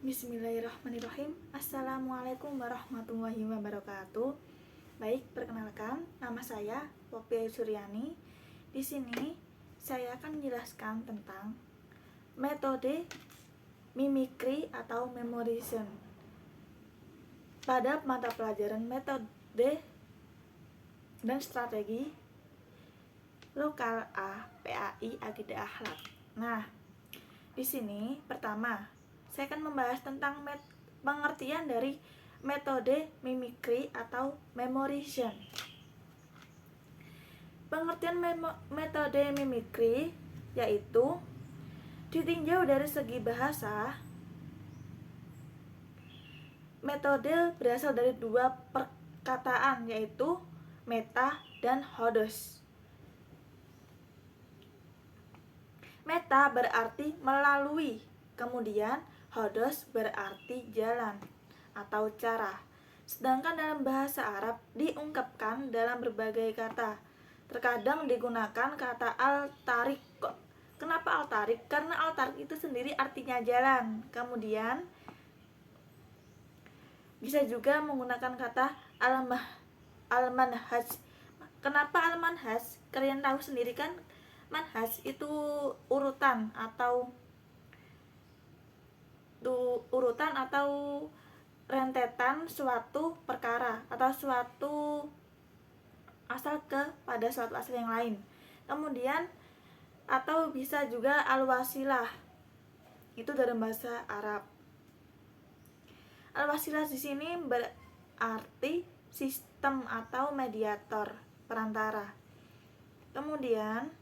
Bismillahirrahmanirrahim. Assalamualaikum warahmatullahi wabarakatuh. Baik, perkenalkan, nama saya Poppy Ayu Suryani. Di sini saya akan menjelaskan tentang metode mimikri atau memorization. Pada mata pelajaran metode dan strategi lokal A, PAI, Akidah Akhlak. Nah, di sini pertama saya akan membahas tentang pengertian dari metode mimikri atau memorization. Pengertian metode mimikri yaitu ditinjau dari segi bahasa. Metode berasal dari dua perkataan yaitu meta dan hodos. Meta berarti melalui, kemudian hodos berarti jalan atau cara. Sedangkan dalam bahasa Arab diungkapkan dalam berbagai kata. Terkadang digunakan kata al-tariq. Kenapa al-tariq? Karena al-tariq itu sendiri artinya jalan. Kemudian bisa juga menggunakan kata al-manhaj. Kenapa al-manhaj? Kalian tahu sendiri kan, manhaj itu urutan atau rentetan suatu perkara atau suatu asal pada suatu asal yang lain. Kemudian atau bisa juga al-wasilah. Itu dalam bahasa Arab. Al-wasilah di sini berarti sistem atau mediator, perantara. Kemudian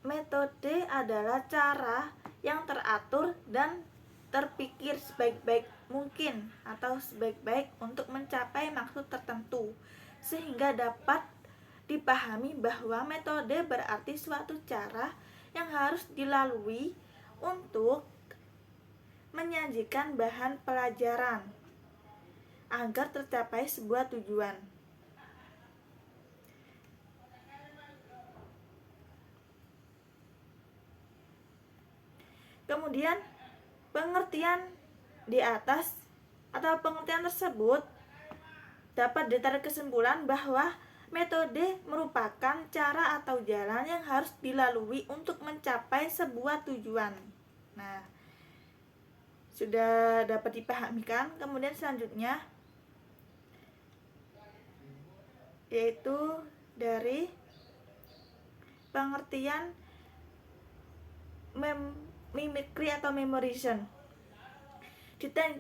metode adalah cara yang teratur dan terpikir sebaik-baik mungkin atau sebaik-baik untuk mencapai maksud tertentu, sehingga dapat dipahami bahwa metode berarti suatu cara yang harus dilalui untuk menyajikan bahan pelajaran agar tercapai sebuah tujuan. Kemudian pengertian di atas atau pengertian tersebut dapat ditarik kesimpulan bahwa metode merupakan cara atau jalan yang harus dilalui untuk mencapai sebuah tujuan. Nah, sudah dapat dipahami kan? Kemudian selanjutnya yaitu dari pengertian mimikri atau memorization.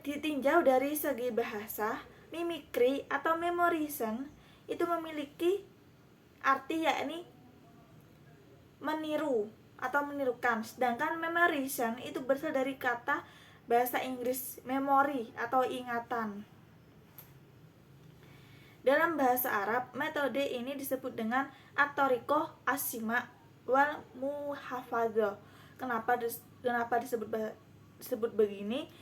Ditinjau dari segi bahasa, mimikri atau memorization itu memiliki arti yakni meniru atau menirukan. Sedangkan memorization itu berasal dari kata bahasa Inggris memory atau ingatan. Dalam bahasa Arab, metode ini disebut dengan at-thariqah as-sima' wal muhafadzah. Kenapa disebut begini?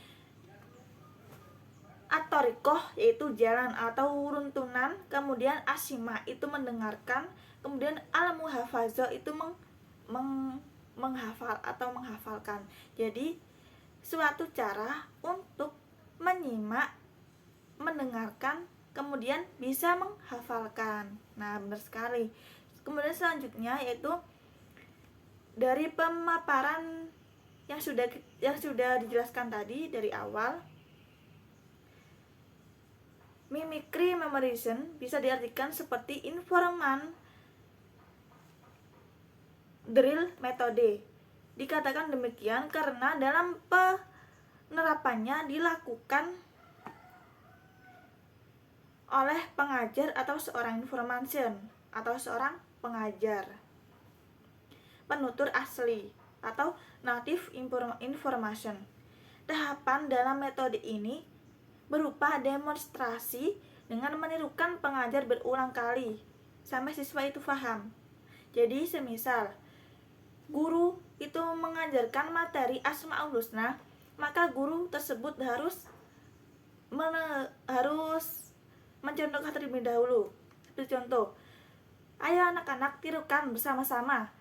At-thariqah yaitu jalan atau runtunan, kemudian as-sima' itu mendengarkan, kemudian al-muhafadzah itu menghafal atau menghafalkan. Jadi suatu cara untuk menyimak, mendengarkan, kemudian bisa menghafalkan. Nah, benar sekali. Kemudian selanjutnya yaitu dari pemaparan yang sudah dijelaskan tadi dari awal, mimikri memorization bisa diartikan seperti informan drill metode. Dikatakan demikian karena dalam penerapannya dilakukan oleh pengajar atau seorang information atau seorang pengajar, penutur asli atau native information. Tahapan dalam metode ini berupa demonstrasi dengan menirukan pengajar berulang kali sampai siswa itu paham. Jadi semisal guru itu mengajarkan materi Asmaul Husna, maka guru tersebut harus mencontohkan terlebih dahulu. Seperti contoh, ayo anak-anak tirukan bersama-sama.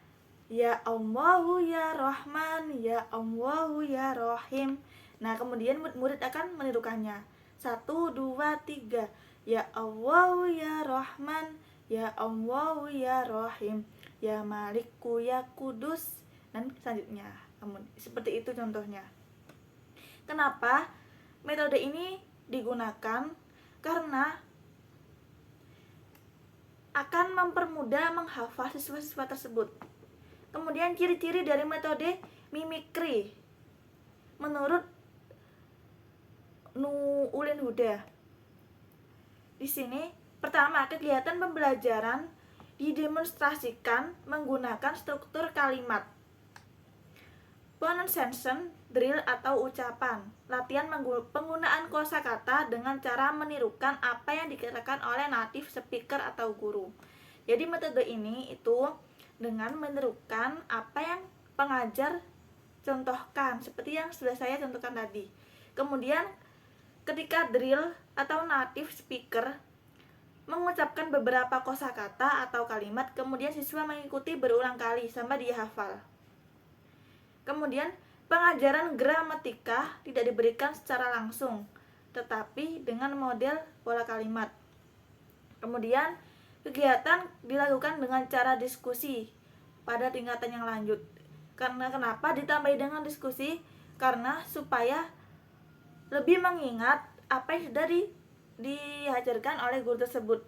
Ya Allahu ya Rahman, ya Allahu ya Rahim. Nah, kemudian murid akan menirukannya. 1, 2, 3. Ya Allahu ya Rahman, ya Allahu ya Rahim, ya Maliku ya Kudus, dan selanjutnya. Seperti itu contohnya. Kenapa metode ini digunakan? Karena akan mempermudah menghafal siswa-siswa tersebut. Kemudian ciri-ciri dari metode mimikri menurut Ulin Huda. Di sini pertama, kegiatan pembelajaran didemonstrasikan menggunakan struktur kalimat. Pronunciation drill atau ucapan. Latihan penggunaan kosakata dengan cara menirukan apa yang dikatakan oleh native speaker atau guru. Jadi metode ini itu dengan menirukan apa yang pengajar contohkan, seperti yang sudah saya contohkan tadi. Kemudian ketika drill atau native speaker mengucapkan beberapa kosakata atau kalimat, kemudian siswa mengikuti berulang kali sampai dia hafal. Kemudian pengajaran gramatika tidak diberikan secara langsung, tetapi dengan model pola kalimat. Kemudian kegiatan dilakukan dengan cara diskusi pada tingkatan yang lanjut. Karena kenapa ditambahi dengan diskusi? Karena supaya lebih mengingat apa yang sudah diajarkan oleh guru tersebut.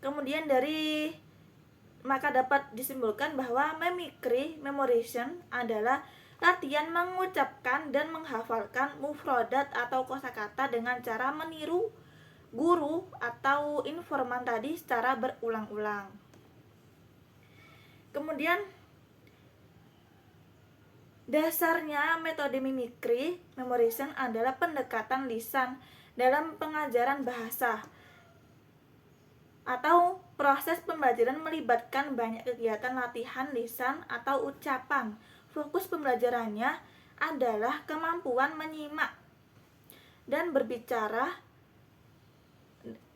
Kemudian maka dapat disimpulkan bahwa mimikry memorization adalah latihan mengucapkan dan menghafalkan mufrodat atau kosakata dengan cara meniru guru atau informan tadi secara berulang-ulang. Kemudian dasarnya metode mimikry memorization adalah pendekatan lisan dalam pengajaran bahasa atau proses pembelajaran melibatkan banyak kegiatan latihan lisan atau ucapan. Fokus pembelajarannya adalah kemampuan menyimak dan berbicara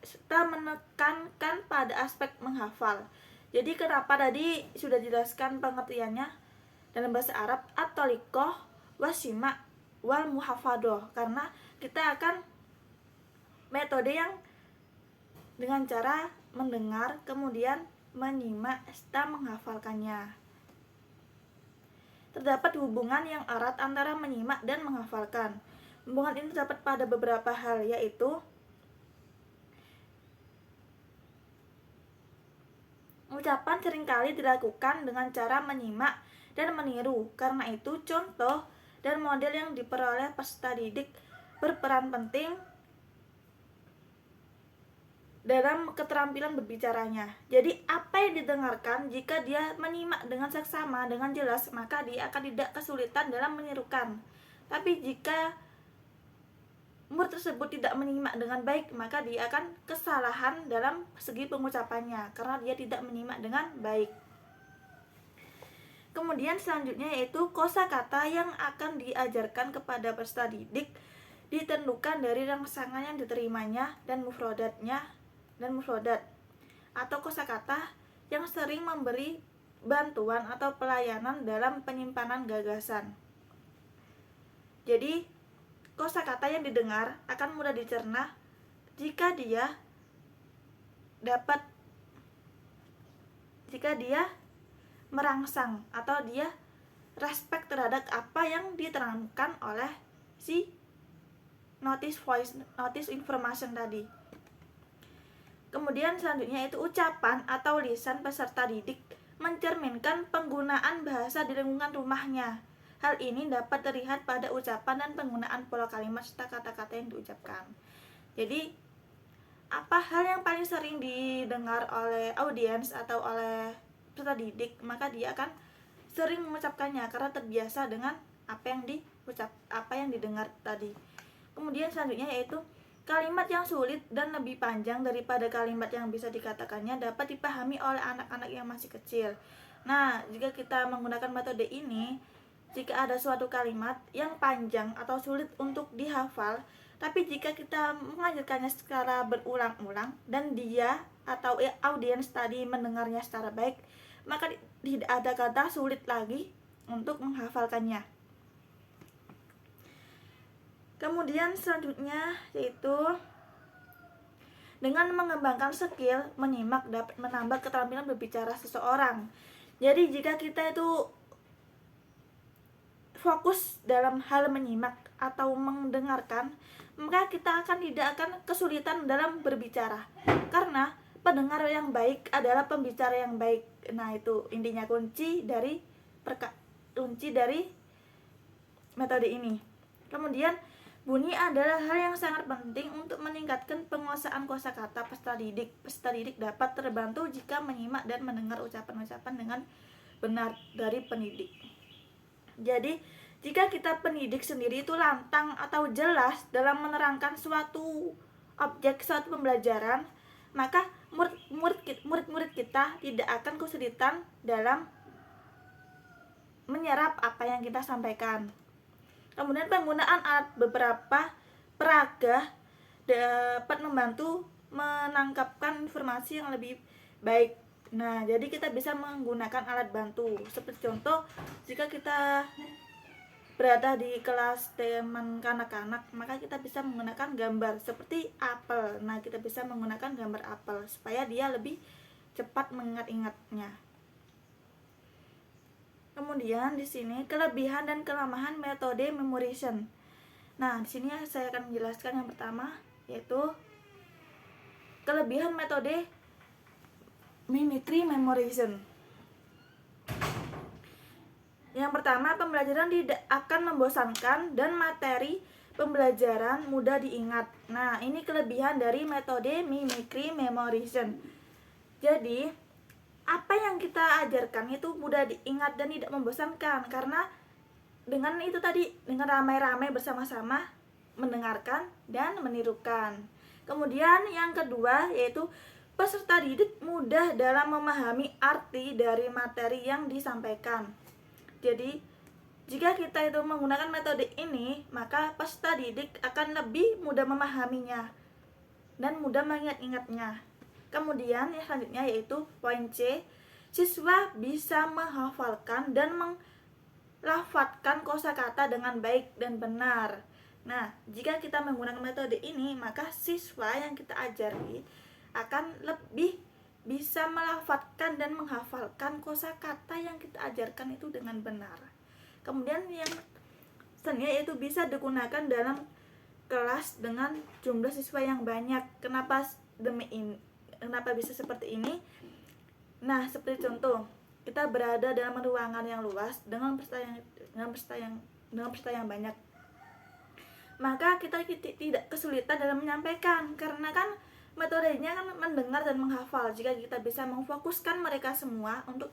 serta menekankan pada aspek menghafal. Jadi kenapa tadi sudah dijelaskan pengertiannya dalam bahasa Arab at-taliqah wasima wal muhafadoh, karena kita akan metode yang dengan cara mendengar kemudian menyimak serta menghafalkannya. Terdapat hubungan yang erat antara menyimak dan menghafalkan. Hubungan ini terdapat pada beberapa hal, yaitu ucapan seringkali dilakukan dengan cara menyimak dan meniru. Karena itu, contoh dan model yang diperoleh peserta didik berperan penting dalam keterampilan berbicaranya. Jadi apa yang didengarkan, jika dia menyimak dengan seksama, dengan jelas, maka dia akan tidak kesulitan dalam menirukan. Tapi jika murid tersebut tidak menyimak dengan baik, maka dia akan kesalahan dalam segi pengucapannya karena dia tidak menyimak dengan baik. Kemudian selanjutnya yaitu kosakata yang akan diajarkan kepada peserta didik ditentukan dari rangsangan yang diterimanya dan mufrodat atau kosakata yang sering memberi bantuan atau pelayanan dalam penyimpanan gagasan. Jadi kosakata yang didengar akan mudah dicerna jika dia merangsang atau dia respect terhadap apa yang diterangkan oleh si notice information tadi. Kemudian selanjutnya itu ucapan atau lisan peserta didik mencerminkan penggunaan bahasa di lingkungan rumahnya. Hal ini dapat terlihat pada ucapan dan penggunaan pola kalimat serta kata-kata yang diucapkan. Jadi, apa hal yang paling sering didengar oleh audiens atau oleh peserta didik, maka dia akan sering mengucapkannya karena terbiasa dengan apa yang didengar tadi. Kemudian selanjutnya yaitu kalimat yang sulit dan lebih panjang daripada kalimat yang bisa dikatakannya dapat dipahami oleh anak-anak yang masih kecil. Nah, jika kita menggunakan metode ini, jika ada suatu kalimat yang panjang atau sulit untuk dihafal, tapi jika kita mengajarkannya secara berulang-ulang dan dia atau audiens tadi mendengarnya secara baik, maka tidak ada kata sulit lagi untuk menghafalkannya. Kemudian selanjutnya yaitu dengan mengembangkan skill menyimak dapat menambah keterampilan berbicara seseorang. Jadi jika kita itu fokus dalam hal menyimak atau mendengarkan, maka kita tidak akan kesulitan dalam berbicara. Karena pendengar yang baik adalah pembicara yang baik. Nah, itu intinya kunci dari metode ini. Kemudian bunyi adalah hal yang sangat penting untuk meningkatkan penguasaan kosakata peserta didik. Peserta didik dapat terbantu jika menyimak dan mendengar ucapan-ucapan dengan benar dari pendidik. Jadi, jika kita pendidik sendiri itu lantang atau jelas dalam menerangkan suatu objek, suatu pembelajaran, maka murid-murid kita tidak akan kesulitan dalam menyerap apa yang kita sampaikan. Kemudian penggunaan alat beberapa peraga dapat membantu menangkapkan informasi yang lebih baik. Nah, jadi kita bisa menggunakan alat bantu. Seperti contoh, jika kita berada di kelas teman kanak-kanak, maka kita bisa menggunakan gambar seperti apel. Nah, kita bisa menggunakan gambar apel supaya dia lebih cepat mengingat-ingatnya. Kemudian di sini kelebihan dan kelemahan metode memorization. Nah, di sini saya akan menjelaskan yang pertama, yaitu kelebihan metode mimicry memorization. Yang pertama, pembelajaran tidak akan membosankan dan materi pembelajaran mudah diingat. Nah, ini kelebihan dari metode mimicry memorization. Jadi, apa yang kita ajarkan itu mudah diingat dan tidak membosankan, karena dengan itu tadi, dengan ramai-ramai bersama-sama mendengarkan dan menirukan. Kemudian yang kedua yaitu peserta didik mudah dalam memahami arti dari materi yang disampaikan. Jadi, jika kita itu menggunakan metode ini, maka peserta didik akan lebih mudah memahaminya dan mudah mengingat-ingatnya. Kemudian yang selanjutnya yaitu poin C, siswa bisa menghafalkan dan melafadzkan kosakata dengan baik dan benar. Nah, jika kita menggunakan metode ini, maka siswa yang kita ajari akan lebih bisa melafadzkan dan menghafalkan kosakata yang kita ajarkan itu dengan benar. Kemudian yang selanjutnya yaitu bisa digunakan dalam kelas dengan jumlah siswa yang banyak. Kenapa bisa seperti ini? Nah, seperti contoh, kita berada dalam ruangan yang luas dengan peserta yang banyak. Maka kita tidak kesulitan dalam menyampaikan, karena kan metodenya kan mendengar dan menghafal. Jika kita bisa memfokuskan mereka semua untuk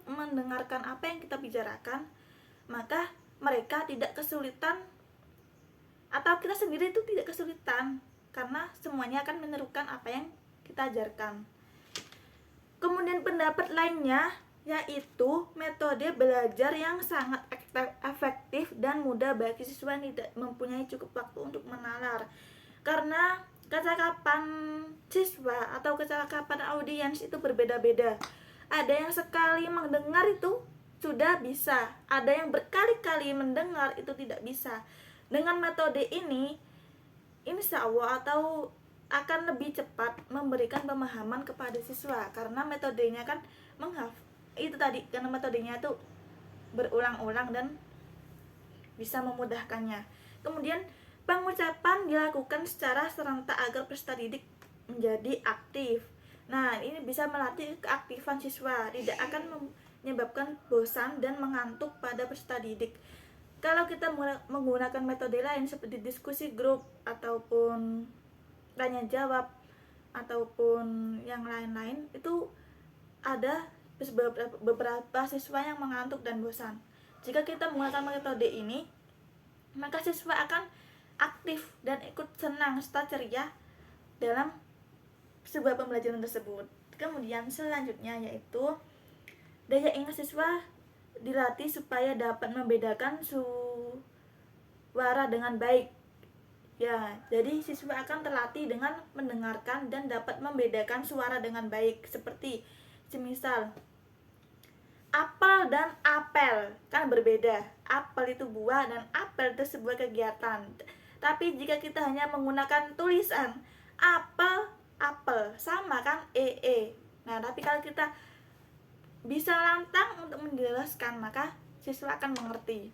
mendengarkan apa yang kita bicarakan, maka mereka tidak kesulitan, atau kita sendiri itu tidak kesulitan, karena semuanya akan menirukan apa yang kita ajarkan. Kemudian pendapat lainnya yaitu metode belajar yang sangat efektif dan mudah bagi siswa yang tidak mempunyai cukup waktu untuk menalar. Karena kecakapan siswa atau kecakapan audiens itu berbeda-beda. Ada yang sekali mendengar itu sudah bisa, ada yang berkali-kali mendengar itu tidak bisa. Dengan metode ini, insya Allah atau akan lebih cepat memberikan pemahaman kepada siswa, karena metodenya kan karena metodenya itu berulang-ulang dan bisa memudahkannya. Kemudian pengucapan dilakukan secara serentak agar peserta didik menjadi aktif. Nah, ini bisa melatih keaktifan siswa, tidak akan menyebabkan bosan dan mengantuk pada peserta didik. Kalau kita menggunakan metode lain seperti diskusi grup ataupun tanya jawab ataupun yang lain-lain, itu ada beberapa siswa yang mengantuk dan bosan. Jika kita menggunakan metode ini, maka siswa akan aktif dan ikut senang serta ceria dalam sebuah pembelajaran tersebut. Kemudian selanjutnya yaitu daya ingat siswa dilatih supaya dapat membedakan suara dengan baik. Ya, jadi siswa akan terlatih dengan mendengarkan dan dapat membedakan suara dengan baik. Seperti semisal apel dan apel kan berbeda. Apel itu buah dan apel itu sebuah kegiatan. Tapi jika kita hanya menggunakan tulisan apel, apel sama kan Nah, tapi kalau kita bisa lantang untuk menjelaskan, maka siswa akan mengerti.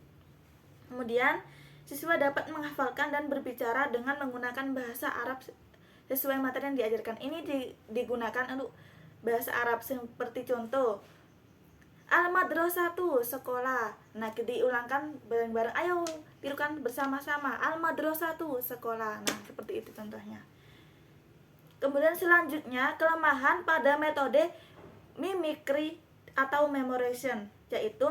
Kemudian siswa dapat menghafalkan dan berbicara dengan menggunakan bahasa Arab sesuai materi yang diajarkan. Ini digunakan untuk bahasa Arab seperti contoh Al-Madrasatu sekolah. Nah, diulangkan bareng-bareng. Ayo tirukan bersama-sama. Al-Madrasatu sekolah. Nah, seperti itu contohnya. Kemudian selanjutnya kelemahan pada metode mimikri atau memorization, yaitu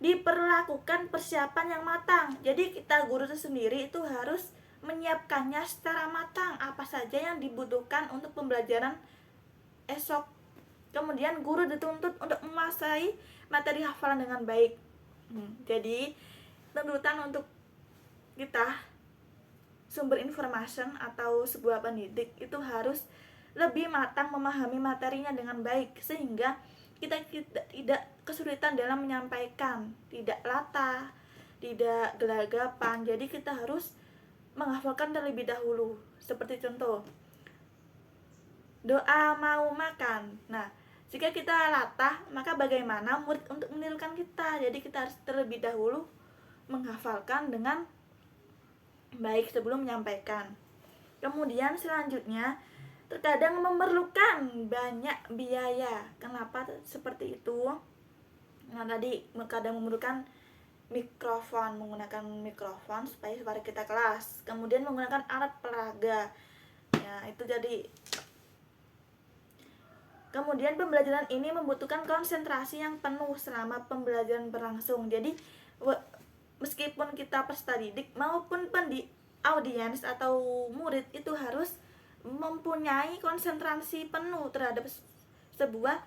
diperlakukan persiapan yang matang. Jadi kita guru itu sendiri itu harus menyiapkannya secara matang apa saja yang dibutuhkan untuk pembelajaran esok. Kemudian guru dituntut untuk menguasai materi hafalan dengan baik. Jadi tuntutan untuk kita sumber information atau sebuah pendidik itu harus lebih matang memahami materinya dengan baik, sehingga kita tidak kesulitan dalam menyampaikan, tidak latah, tidak gelagapan. Jadi kita harus menghafalkan terlebih dahulu. Seperti contoh doa mau makan. Nah, jika kita latah, maka bagaimana murid untuk menirukan kita? Jadi kita harus terlebih dahulu menghafalkan dengan baik sebelum menyampaikan. Kemudian selanjutnya terkadang memerlukan banyak biaya. Kenapa seperti itu? Nah, tadi kadang memerlukan menggunakan mikrofon supaya suara kita kelas. Kemudian menggunakan alat peraga. Ya, itu jadi. Kemudian pembelajaran ini membutuhkan konsentrasi yang penuh selama pembelajaran berlangsung. Jadi meskipun kita peserta didik maupun audiens atau murid itu harus mempunyai konsentrasi penuh terhadap sebuah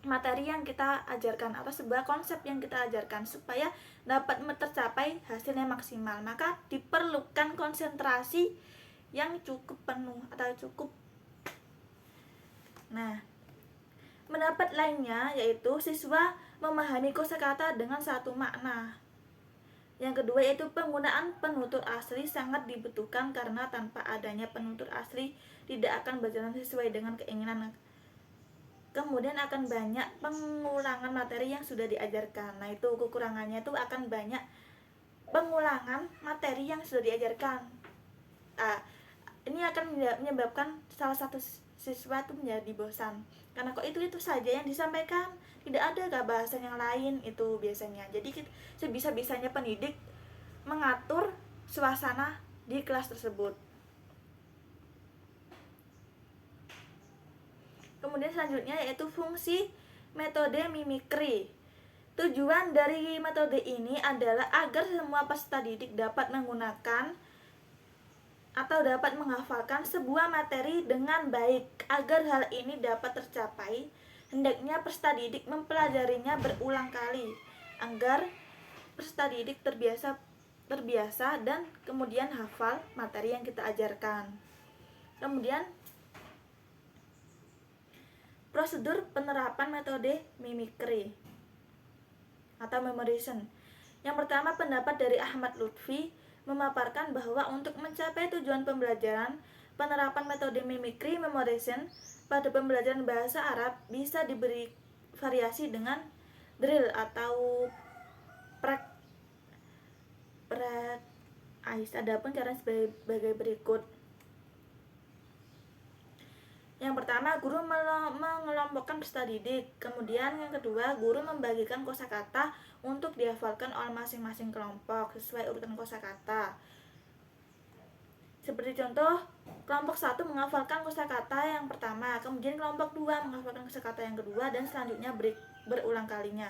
materi yang kita ajarkan atau sebuah konsep yang kita ajarkan supaya dapat tercapai hasilnya maksimal. Maka diperlukan konsentrasi yang cukup penuh atau cukup. Nah, pendapat lainnya yaitu siswa memahami kosakata dengan satu makna. Yang kedua yaitu penggunaan penutur asli sangat dibutuhkan karena tanpa adanya penutur asli tidak akan berjalan sesuai dengan keinginan. Kemudian akan banyak pengulangan materi yang sudah diajarkan. Nah, itu kekurangannya itu akan banyak pengulangan materi yang sudah diajarkan. Ini akan menyebabkan salah satu siswa itu menjadi bosan. Karena kok itu saja yang disampaikan, tidak ada bahasan yang lain itu biasanya. Jadi sebisa-bisanya pendidik mengatur suasana di kelas tersebut. Kemudian selanjutnya yaitu fungsi metode mimikri. Tujuan dari metode ini adalah agar semua peserta didik dapat menggunakan atau dapat menghafalkan sebuah materi dengan baik. Agar hal ini dapat tercapai, hendaknya peserta didik mempelajarinya berulang kali agar peserta didik terbiasa dan kemudian hafal materi yang kita ajarkan. Kemudian prosedur penerapan metode mimikri atau memorization. Yang pertama, pendapat dari Ahmad Lutfi memaparkan bahwa untuk mencapai tujuan pembelajaran, penerapan metode mimikri memorization pada pembelajaran bahasa Arab bisa diberi variasi dengan drill atau adapun cara sebagai berikut. Yang pertama, guru mengelompokkan peserta didik. Kemudian yang kedua, guru membagikan kosakata untuk dihafalkan oleh masing-masing kelompok sesuai urutan kosakata. Seperti contoh, kelompok 1 menghafalkan kosakata yang pertama, kemudian kelompok 2 menghafalkan kosakata yang kedua, dan selanjutnya berulang kalinya.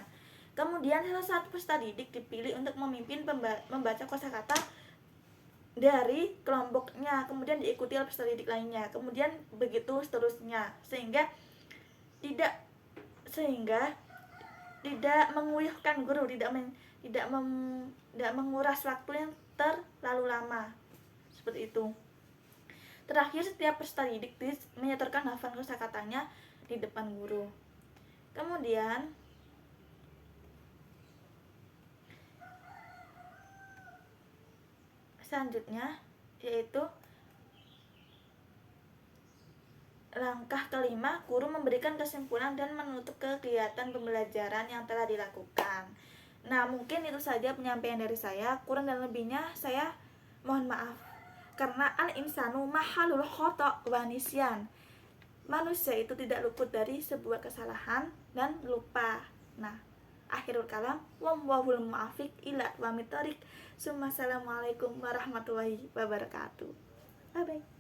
Kemudian salah satu peserta didik dipilih untuk memimpin membaca kosakata dari kelompoknya, kemudian diikuti oleh peserta didik lainnya, kemudian begitu seterusnya, sehingga tidak menguyuhkan guru, tidak menguras waktu yang terlalu lama. Seperti itu. Terakhir, setiap peserta didik menyetorkan hafal kosakatanya di depan guru. Kemudian selanjutnya yaitu langkah kelima, guru memberikan kesimpulan dan menutup kegiatan pembelajaran yang telah dilakukan. Nah, mungkin itu saja penyampaian dari saya. Kurang dan lebihnya saya mohon maaf. Karena al-insanu mahalul khata' wa nisyan. Manusia itu tidak luput dari sebuah kesalahan dan lupa. Nah, akhirul kalam, wallahul muwaffiq ila aqwamit thoriq. Assalamualaikum warahmatullahi wabarakatuh. Bye bye.